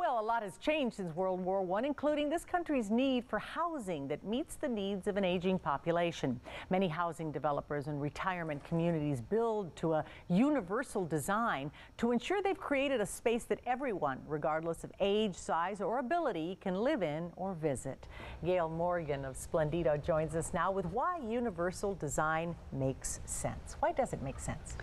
Well, a lot has changed since World War I, including this country's need for housing that meets the needs of an aging population. Many housing developers and retirement communities build to a universal design to ensure they've created a space that everyone, regardless of age, size, or ability, can live in or visit. Gale Morgan of Splendido joins us now with why universal design makes sense. Why does it make sense?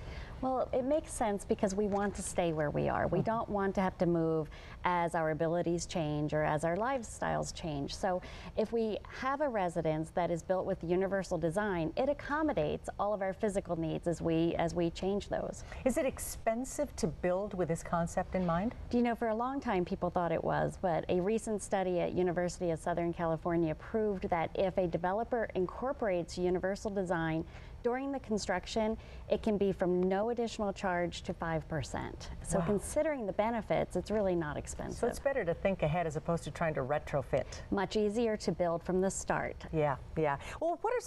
Well, it makes sense because we want to stay where we are. We don't want to have to move as our abilities change or as our lifestyles change. So if we have a residence that is built with universal design, it accommodates all of our physical needs as we change those. Is it expensive to build with this concept in mind? Do you know, for a long time people thought it was, but a recent study at University of Southern California proved that if a developer incorporates universal design during the construction, it can be from no additional charge to 5%. So considering the benefits, it's really not expensive. So it's better to think ahead as opposed to trying to retrofit. Much easier to build from the start. Yeah. Well, what are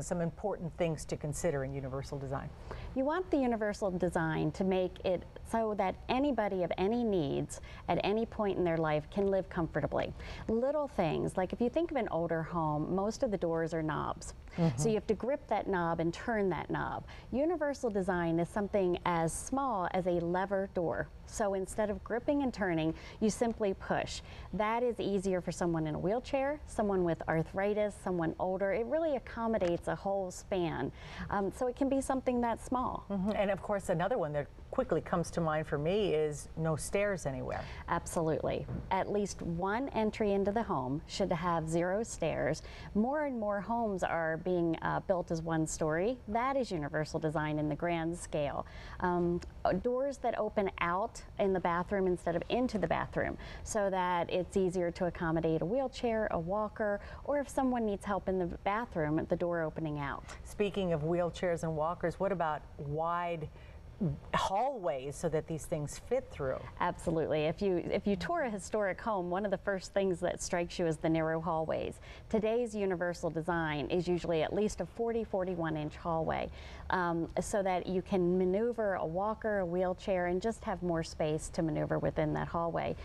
some important things to consider in universal design? You want the universal design to make it so that anybody of any needs at any point in their life can live comfortably. Little things, like if you think of an older home, most of the doors are knobs. So you have to grip that knob and turn that knob. Universal design is something as small as a lever door. So instead of gripping and turning, you simply push. That is easier for someone in a wheelchair, someone with arthritis, someone older. It really accommodates a whole span. So it can be something that small. And of course, another one that quickly comes to mind for me is no stairs anywhere. Absolutely. At least one entry into the home should have 0 stairs. More and more homes are being built as one story. That is universal design in the grand scale. Doors that open out in the bathroom instead of into the bathroom, so that it's easier to accommodate a wheelchair, a walker, or if someone needs help in the bathroom, the door opening out. Speaking of wheelchairs and walkers, what about wide hallways so that these things fit through? Absolutely. If you tour a historic home, one of the first things that strikes you is the narrow hallways. Today's universal design is usually at least a 41 inch hallway, so that you can maneuver a walker, a wheelchair, and just have more space to maneuver within that hallway.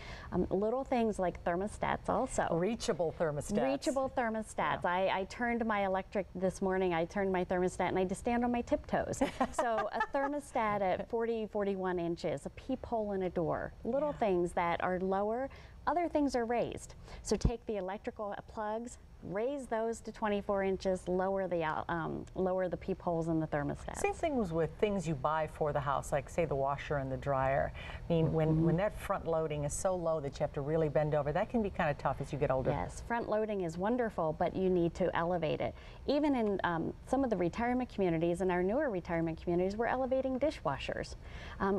Little things like thermostats also. Reachable thermostats. Reachable thermostats. Yeah. I turned my electric this morning, I turned my thermostat and I just stand on my tiptoes. So a thermostat at 41 inches, a peephole in a door, little things that are lower, other things are raised. So take the electrical plugs, raise those to 24 inches, lower the peepholes in the thermostat. Same thing was with things you buy for the house, like say the washer and the dryer. I mean, when that front loading is so low that you have to really bend over, that can be kind of tough as you get older. Yes, front loading is wonderful, but you need to elevate it. Even in some of the retirement communities and our newer retirement communities, we're elevating dishwashers.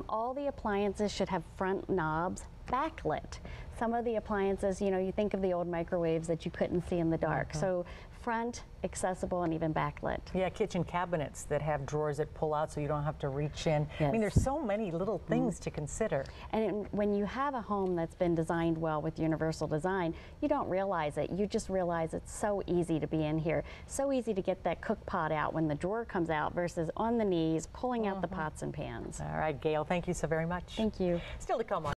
All the appliances should have front knobs, backlit. Some of the appliances, you know, you think of the old microwaves that you couldn't see in the dark. So front, accessible, and even backlit. Yeah, kitchen cabinets that have drawers that pull out so you don't have to reach in. Yes. I mean, there's so many little things to consider. And when you have a home that's been designed well with universal design, you don't realize it. You just realize it's so easy to be in here. So easy to get that cook pot out when the drawer comes out versus on the knees, pulling out the pots and pans. All right, Gale, thank you so very much. Thank you. Still to come on.